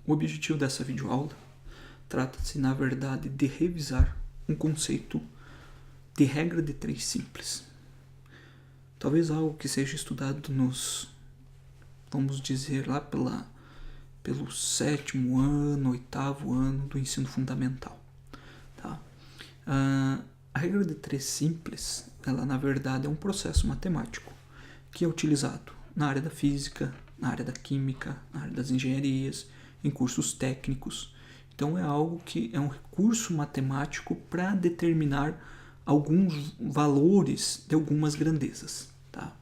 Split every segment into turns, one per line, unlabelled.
O objetivo dessa videoaula trata-se, na verdade, de revisar um conceito de regra de 3 simples. Talvez algo que seja estudado vamos dizer, lá pelo 7º ano, 8º ano do ensino fundamental. Tá? A regra de 3 simples, ela na verdade é um processo matemático que é utilizado na área da física, na área da química, na área das engenharias, em cursos técnicos. Então é algo que é um recurso matemático para determinar alguns valores de algumas grandezas. Tá?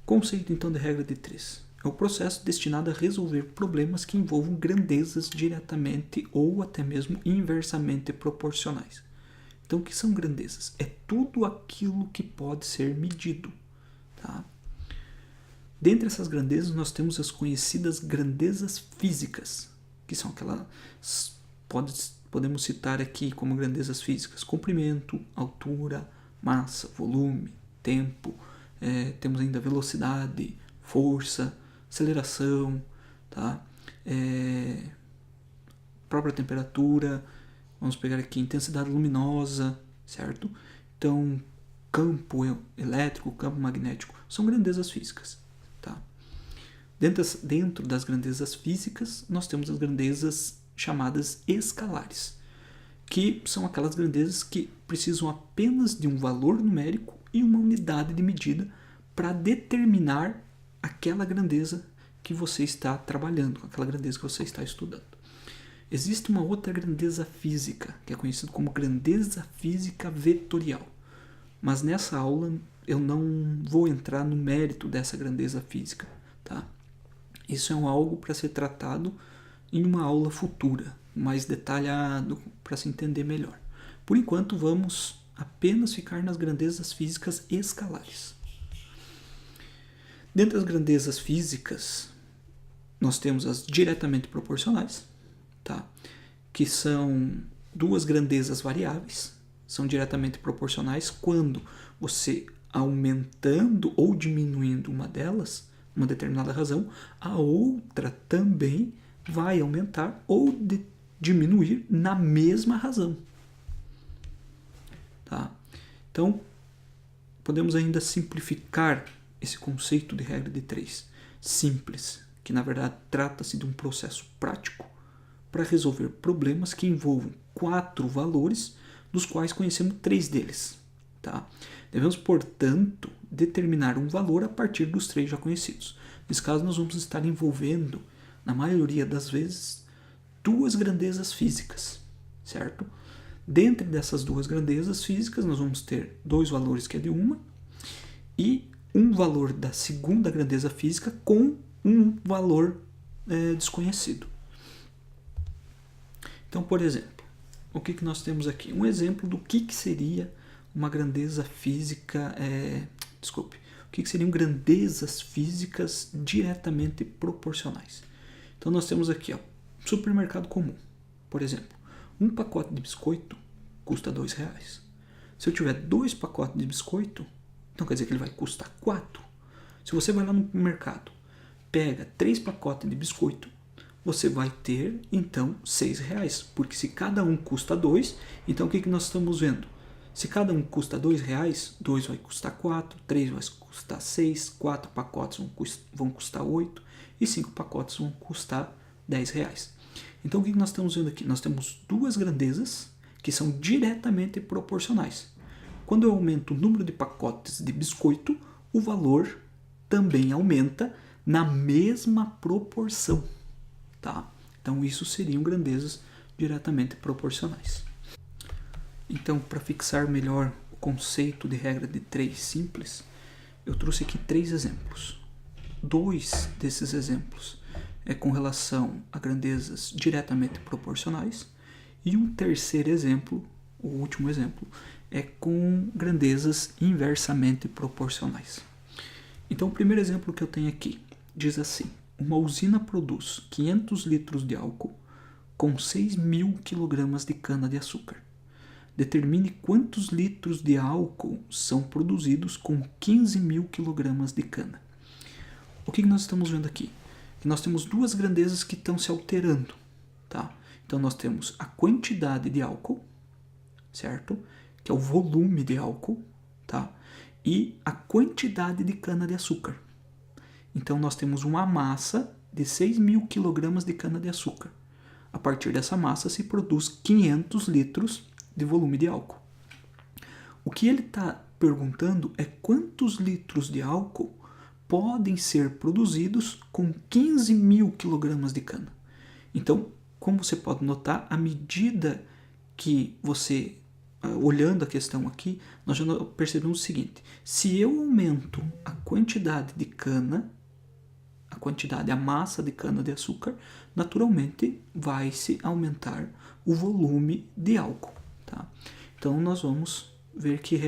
Conceito então de regra de 3. É o processo destinado a resolver problemas que envolvam grandezas diretamente ou até mesmo inversamente proporcionais. Então o que são grandezas? É tudo aquilo que pode ser medido. Tá? Dentre essas grandezas nós temos as conhecidas grandezas físicas, que são aquelas, podemos citar aqui como grandezas físicas: comprimento, altura, massa, volume, tempo, temos ainda velocidade, força, aceleração, tá? Própria temperatura, vamos pegar aqui intensidade luminosa, certo? Então, campo elétrico, campo magnético, são grandezas físicas, tá? Dentro das grandezas físicas, nós temos as grandezas chamadas escalares, que são aquelas grandezas que precisam apenas de um valor numérico e uma unidade de medida para determinar aquela grandeza que você está trabalhando, aquela grandeza que você está estudando. Existe uma outra grandeza física, que é conhecida como grandeza física vetorial. Mas nessa aula eu não vou entrar no mérito dessa grandeza física. Tá? Isso é algo para ser tratado em uma aula futura, mais detalhado, para se entender melhor. Por enquanto vamos apenas ficar nas grandezas físicas escalares. Dentro das grandezas físicas, nós temos as diretamente proporcionais, tá? Que são duas grandezas variáveis, são diretamente proporcionais quando você aumentando ou diminuindo uma delas, uma determinada razão, a outra também vai aumentar ou diminuir na mesma razão. Tá? Então, podemos ainda simplificar esse conceito de regra de 3 simples, que na verdade trata-se de um processo prático para resolver problemas que envolvam 4 valores, dos quais conhecemos 3 deles. Tá? Devemos, portanto, determinar um valor a partir dos 3 já conhecidos. Nesse caso, nós vamos estar envolvendo, na maioria das vezes, 2 grandezas físicas, certo? Dentre dessas 2 grandezas físicas, nós vamos ter 2 valores que é de uma e um valor da segunda grandeza física com um valor desconhecido. Então, por exemplo, o que nós temos aqui? Um exemplo do que seria uma grandeza física, o que seriam grandezas físicas diretamente proporcionais. Então, nós temos aqui, ó, supermercado comum. Por exemplo, um pacote de biscoito custa R$2. Se eu tiver 2 pacotes de biscoito, então quer dizer que ele vai custar 4. Se você vai lá no mercado, pega 3 pacotes de biscoito, você vai ter, então, R$6. Porque se cada um custa 2, então o que nós estamos vendo? Se cada um custa R$2, 2 vai custar 4, 3 vai custar 6, 4 pacotes vão custar 8 e 5 pacotes vão custar R$10. Então o que nós estamos vendo aqui? Nós temos 2 grandezas que são diretamente proporcionais. Quando eu aumento o número de pacotes de biscoito, o valor também aumenta na mesma proporção. Tá? Então isso seriam grandezas diretamente proporcionais. Então, para fixar melhor o conceito de regra de 3 simples, eu trouxe aqui 3 exemplos. 2 desses exemplos é com relação a grandezas diretamente proporcionais e um terceiro exemplo, o último exemplo, é com grandezas inversamente proporcionais. Então, o primeiro exemplo que eu tenho aqui diz assim: uma usina produz 500 litros de álcool com 6.000 kg de cana-de-açúcar. Determine quantos litros de álcool são produzidos com 15.000 kg de cana. O que nós estamos vendo aqui? que nós temos duas grandezas que estão se alterando, tá? Então nós temos a quantidade de álcool, certo? Que é o volume de álcool, tá? E a quantidade de cana-de-açúcar. Então nós temos uma massa de 6.000 kg de cana-de-açúcar. A partir dessa massa se produz 500 litros de volume de álcool. O que ele está perguntando é quantos litros de álcool podem ser produzidos com 15.000 kg de cana. Então, como você pode notar, à medida que você, olhando a questão aqui, nós já percebemos o seguinte: se eu aumento a quantidade de cana, a massa de cana de açúcar, naturalmente vai se aumentar o volume de álcool, tá? Então nós vamos ver que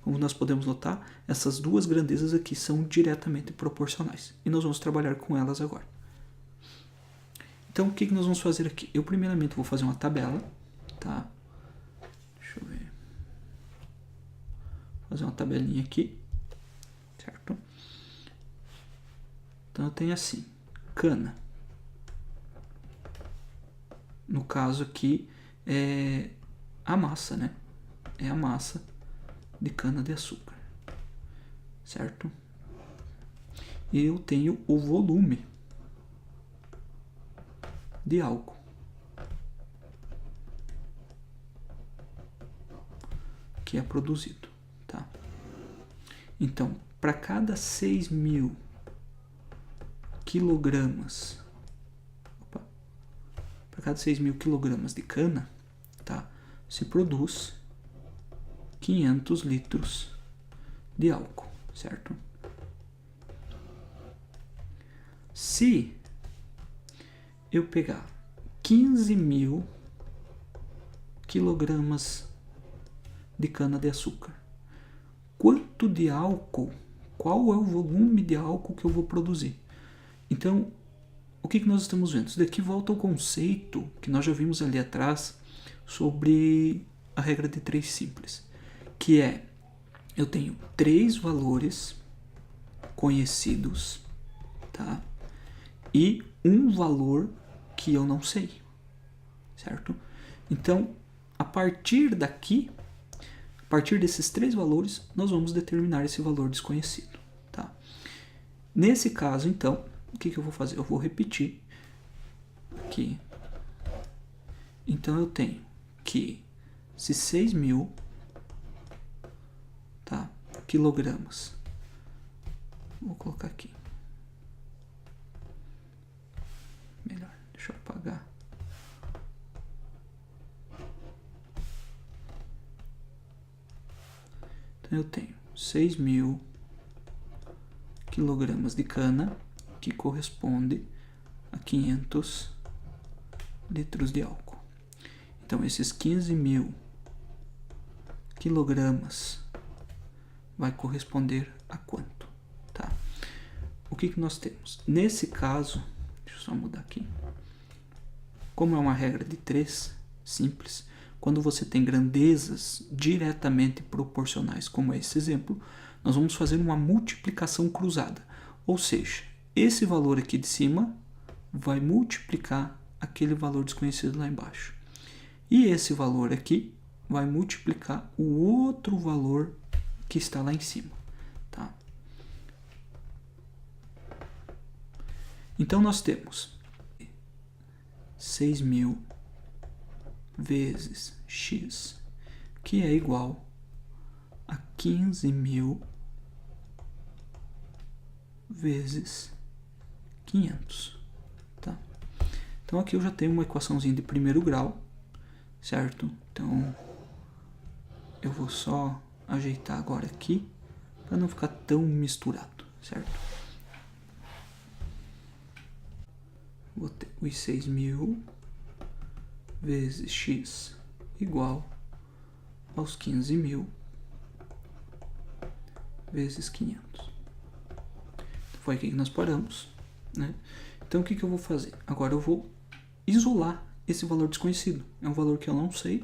como nós podemos notar, essas duas grandezas aqui são diretamente proporcionais. E nós vamos trabalhar com elas agora. Então o que nós vamos fazer aqui? Eu primeiramente vou fazer uma tabela, tá? Deixa eu ver. Vou fazer uma tabelinha aqui, certo? Então eu tenho assim, cana. No caso aqui é a massa, né? É a massa de cana-de-açúcar, certo? E eu tenho o volume de álcool, que é produzido, tá? Então, para cada 6.000 quilogramas, para cada 6.000 quilogramas de cana, tá? Se produz 500 litros de álcool, certo? Se eu pegar 15.000 quilogramas de cana-de-açúcar, quanto de álcool, qual é o volume de álcool que eu vou produzir? Então, o que nós estamos vendo? Isso daqui volta ao conceito que nós já vimos ali atrás sobre a regra de 3 simples, que é, eu tenho 3 valores conhecidos, tá? E um valor que eu não sei, certo? Então, a partir daqui, a partir desses 3 valores, nós vamos determinar esse valor desconhecido, tá? Nesse caso, então, o que eu vou fazer? Eu vou repetir aqui. Então, eu tenho que se 6.000, tá, quilogramas, vou colocar aqui, melhor, deixa eu apagar. Então eu tenho 6.000 quilogramas de cana, que corresponde a 500 litros de álcool. Então esses 15.000 quilogramas vai corresponder a quanto, tá? O que nós temos? Nesse caso, deixa eu só mudar aqui. Como é uma regra de 3 simples, quando você tem grandezas diretamente proporcionais, como é esse exemplo, nós vamos fazer uma multiplicação cruzada. Ou seja, esse valor aqui de cima vai multiplicar aquele valor desconhecido lá embaixo. E esse valor aqui vai multiplicar o outro valor que está lá em cima, tá? Então nós temos 6.000 vezes x, que é igual a 15.000 vezes 500, tá? Então aqui eu já tenho uma equaçãozinha de primeiro grau, certo? Então eu vou só ajeitar agora aqui para não ficar tão misturado, certo? Vou ter os 6.000 vezes x igual aos 15.000 vezes 500. Foi aqui que nós paramos, né? Então o que eu vou fazer? Agora eu vou isolar esse valor desconhecido. É um valor que eu não sei,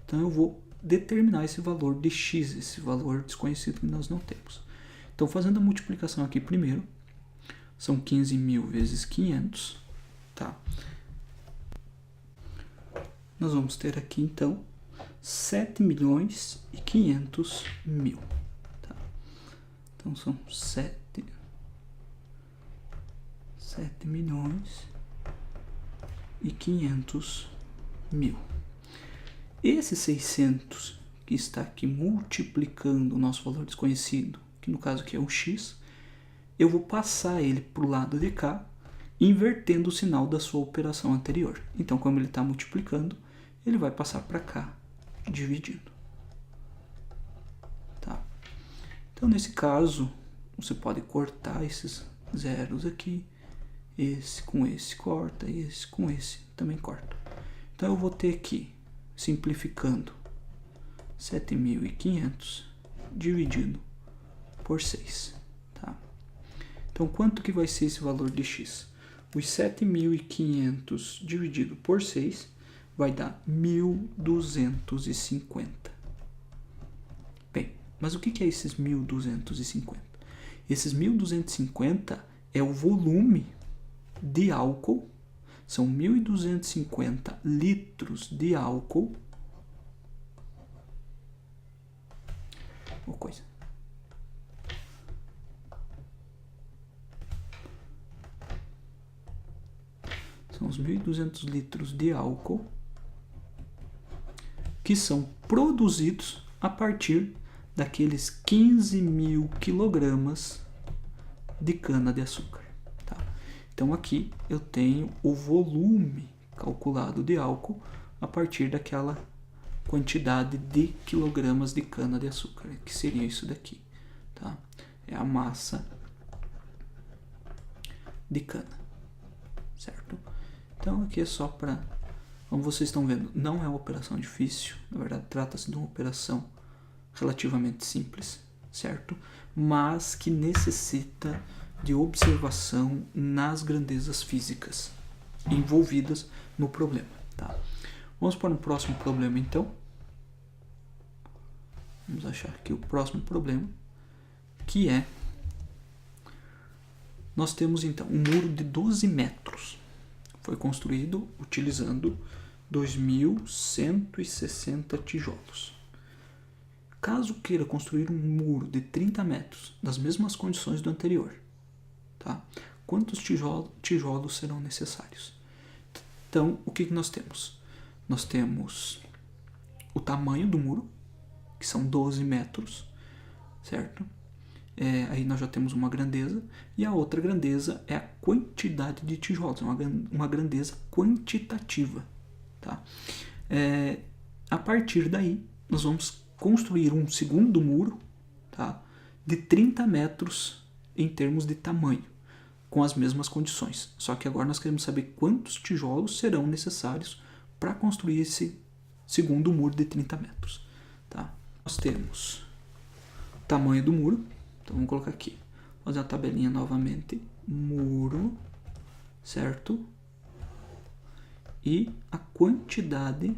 então eu vou determinar esse valor de x, esse valor desconhecido que nós não temos. Então fazendo a multiplicação aqui primeiro, são 15.000 vezes 500, tá? Nós vamos ter aqui, então, 7.500.000, tá? Então, são 7.500.000. Esse 600 que está aqui multiplicando o nosso valor desconhecido, que no caso aqui é o x, eu vou passar ele para o lado de cá, invertendo o sinal da sua operação anterior. Então, como ele está multiplicando, ele vai passar para cá, dividindo. Tá? Então, nesse caso, você pode cortar esses zeros aqui, esse com esse corta, esse com esse também corta. Então, eu vou ter aqui, simplificando, 7.500 dividido por 6. Tá? Então, quanto que vai ser esse valor de x? Os 7.500 dividido por 6 vai dar 1.250. Bem, mas o que é esses 1.250? Esses 1.250 é o volume de álcool, são 1.250 litros de álcool, coisa. São os 1.200 litros de álcool que são produzidos a partir daqueles 15.000 quilogramas de cana-de-açúcar. Tá? Então aqui eu tenho o volume calculado de álcool a partir daquela quantidade de quilogramas de cana-de-açúcar, que seria isso daqui. Tá? É a massa de cana, certo? Então aqui é só para, como vocês estão vendo, não é uma operação difícil, na verdade trata-se de uma operação relativamente simples, certo? Mas que necessita de observação nas grandezas físicas envolvidas no problema, tá? Vamos para o próximo problema, então. Vamos achar aqui o próximo problema, que é, nós temos então um muro de 12 metros. Foi construído utilizando 2.160 tijolos. Caso queira construir um muro de 30 metros, das mesmas condições do anterior, tá? Quantos tijolos serão necessários? Então, o que nós temos? Nós temos o tamanho do muro, que são 12 metros, certo? Aí nós já temos uma grandeza, e a outra grandeza é a quantidade de tijolos, uma grandeza quantitativa. Tá? A partir daí, nós vamos construir um segundo muro, tá? De 30 metros em termos de tamanho, com as mesmas condições. Só que agora nós queremos saber quantos tijolos serão necessários para construir esse segundo muro de 30 metros. Tá? Nós temos o tamanho do muro, então vamos colocar aqui, vou fazer a tabelinha novamente, muro, certo? E a quantidade,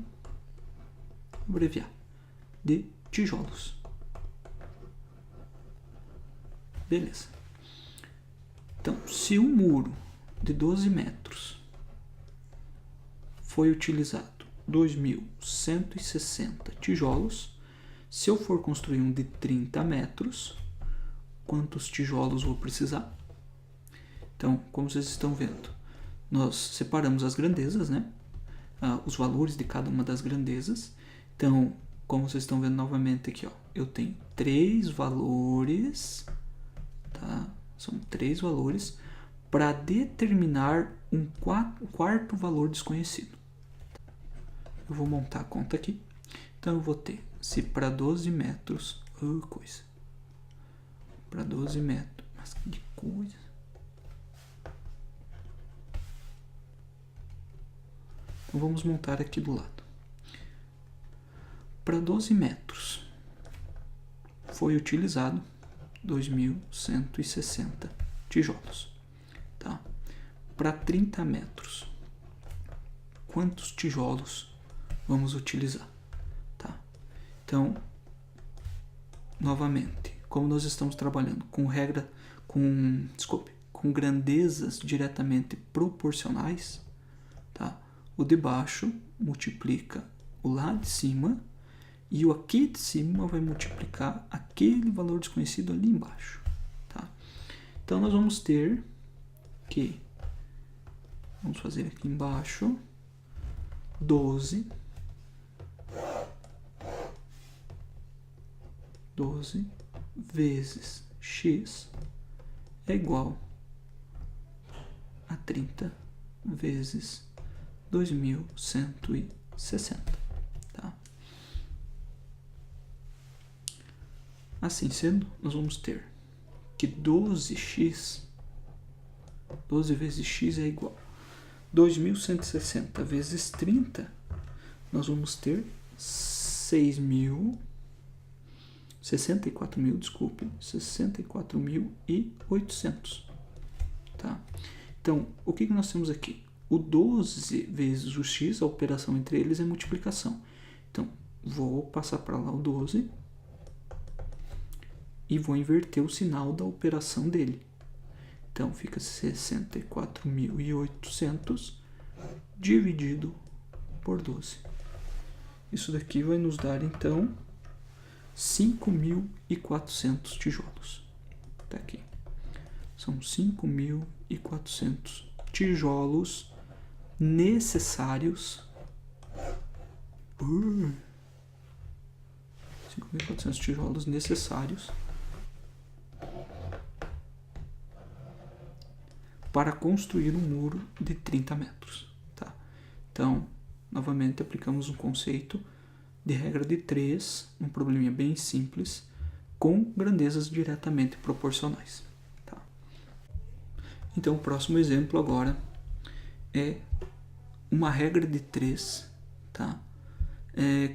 vou abreviar, de tijolos. Beleza. Então, se um muro de 12 metros foi utilizado 2.160 tijolos, se eu for construir um de 30 metros, quantos tijolos vou precisar? Então, como vocês estão vendo, nós separamos as grandezas, né? Os valores de cada uma das grandezas. Então, como vocês estão vendo novamente aqui, ó, eu tenho 3 valores, tá? São 3 valores para determinar um quarto valor desconhecido. Eu vou montar a conta aqui. Então, eu vou ter, se para 12 metros, para 12 metros, mas que coisa. Então, vamos montar aqui do lado. Para 12 metros, foi utilizado 2.160 tijolos. Tá? Para 30 metros, quantos tijolos vamos utilizar? Tá? Então, novamente, como nós estamos trabalhando com com grandezas diretamente proporcionais, tá? O de baixo multiplica o lá de cima e o aqui de cima vai multiplicar aquele valor desconhecido ali embaixo, tá? Então nós vamos ter que, vamos fazer aqui embaixo, 12 vezes x é igual a 30 vezes 2160, tá? Assim sendo, nós vamos ter que 12 vezes x é igual a 2160 vezes 30, nós vamos ter 64.800, tá? Então, o que nós temos aqui? O 12 vezes o x, a operação entre eles é multiplicação. Então, vou passar para lá o 12 e vou inverter o sinal da operação dele. Então, fica 64.800 dividido por 12. Isso daqui vai nos dar, então, 5.400 tijolos. Tá aqui. São 5.400 tijolos necessários. 5.400 tijolos necessários para construir um muro de 30 metros. Tá? Então, novamente, aplicamos um conceito de regra de 3, um probleminha bem simples, com grandezas diretamente proporcionais. Tá? Então, o próximo exemplo agora é uma regra de 3, tá?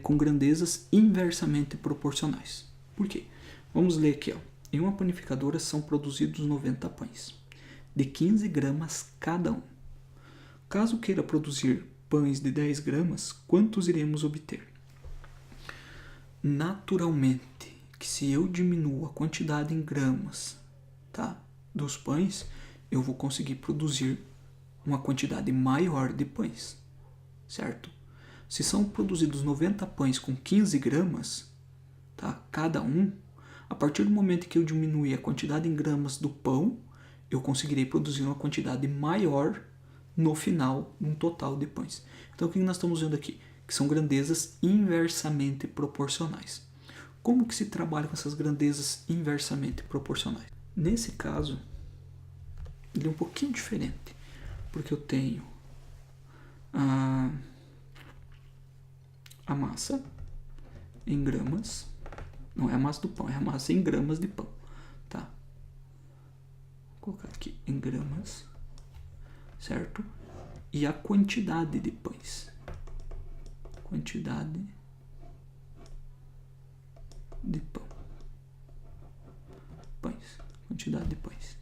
Com grandezas inversamente proporcionais. Por quê? Vamos ler aqui. Ó. Em uma panificadora são produzidos 90 pães, de 15 gramas cada um. Caso queira produzir pães de 10 gramas, quantos iremos obter? Naturalmente, que se eu diminuo a quantidade em gramas, tá, dos pães, eu vou conseguir produzir uma quantidade maior de pães, certo? Se são produzidos 90 pães com 15 gramas, tá, cada um, a partir do momento que eu diminuir a quantidade em gramas do pão, eu conseguirei produzir uma quantidade maior no final, um total de pães. Então, o que nós estamos vendo aqui? Que são grandezas inversamente proporcionais. Como que se trabalha com essas grandezas inversamente proporcionais? Nesse caso, ele é um pouquinho diferente, porque eu tenho a massa em gramas, não é a massa do pão, é a massa em gramas de pão, tá? Vou colocar aqui em gramas, certo? E a quantidade de pães. Quantidade de pão. Pães. Quantidade de pães.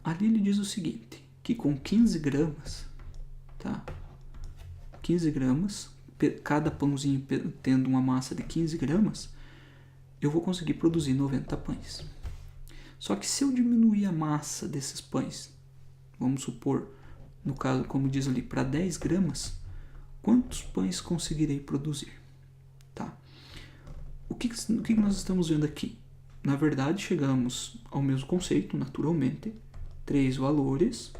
Ali ele diz o seguinte, que com 15 gramas, tá? 15 gramas, cada pãozinho tendo uma massa de 15 gramas, eu vou conseguir produzir 90 pães. Só que se eu diminuir a massa desses pães, vamos supor, no caso, como diz ali, para 10 gramas, quantos pães conseguirei produzir? Tá? O que nós estamos vendo aqui? Na verdade, chegamos ao mesmo conceito, naturalmente, 3 valores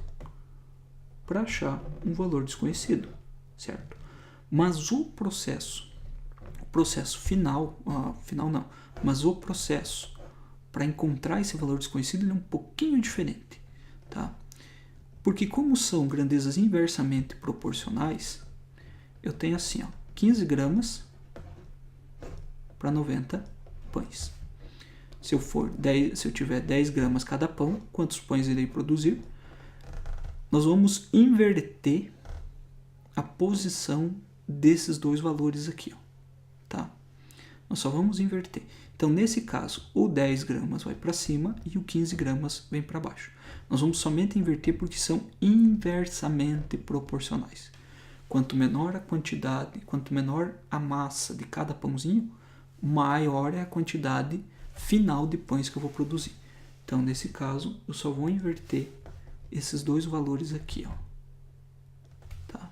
para achar um valor desconhecido, certo? Mas o processo final, mas o processo para encontrar esse valor desconhecido ele é um pouquinho diferente, tá? Porque como são grandezas inversamente proporcionais, eu tenho assim, ó, 15 gramas para 90 pães. Se eu tiver 10 gramas cada pão, quantos pães irei produzir? Nós vamos inverter a posição desses dois valores aqui, ó, tá? Nós só vamos inverter. Então, nesse caso, o 10 gramas vai para cima e o 15 gramas vem para baixo. Nós vamos somente inverter porque são inversamente proporcionais. Quanto menor a quantidade, quanto menor a massa de cada pãozinho, maior é a quantidade final de pães que eu vou produzir. Então, nesse caso, eu só vou inverter esses dois valores aqui, ó. Tá?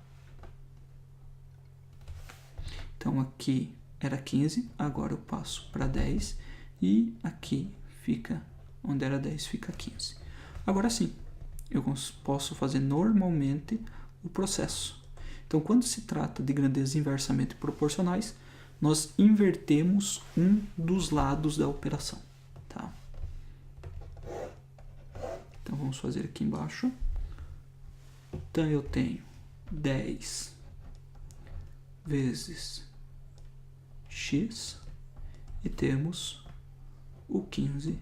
Então, aqui era 15, agora eu passo para 10 e aqui fica, onde era 10, fica 15. Agora sim, eu posso fazer normalmente o processo. Então, quando se trata de grandezas inversamente proporcionais, nós invertemos um dos lados da operação. Tá? Então, vamos fazer aqui embaixo. Então, eu tenho 10 vezes x e temos o 15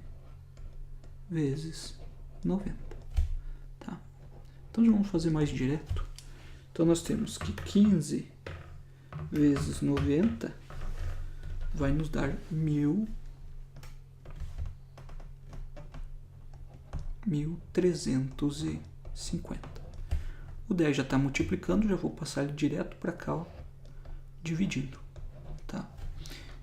vezes 90. Tá? Então, já vamos fazer mais direto. Então, nós temos que 15 vezes 90 vai nos dar 1.350. O 10 já está multiplicando, já vou passar ele direto para cá, ó, dividindo. Tá?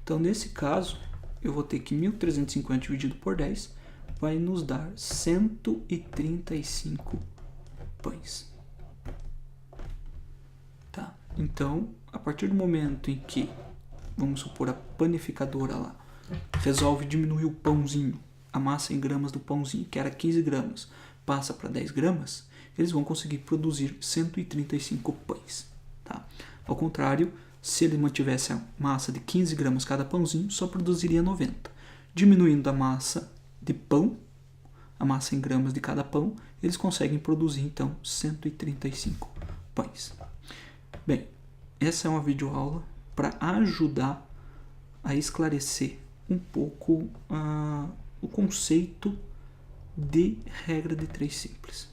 Então, nesse caso, eu vou ter que 1.350 dividido por 10 vai nos dar 135 pães. Tá? Então, a partir do momento em que, vamos supor, a panificadora lá resolve diminuir o pãozinho, a massa em gramas do pãozinho, que era 15 gramas, passa para 10 gramas, eles vão conseguir produzir 135 pães. Tá? Ao contrário, se ele mantivesse a massa de 15 gramas cada pãozinho, só produziria 90. Diminuindo a massa de pão, a massa em gramas de cada pão, eles conseguem produzir então 135 pães. Bem, essa é uma videoaula para ajudar a esclarecer um pouco o conceito de regra de 3 simples.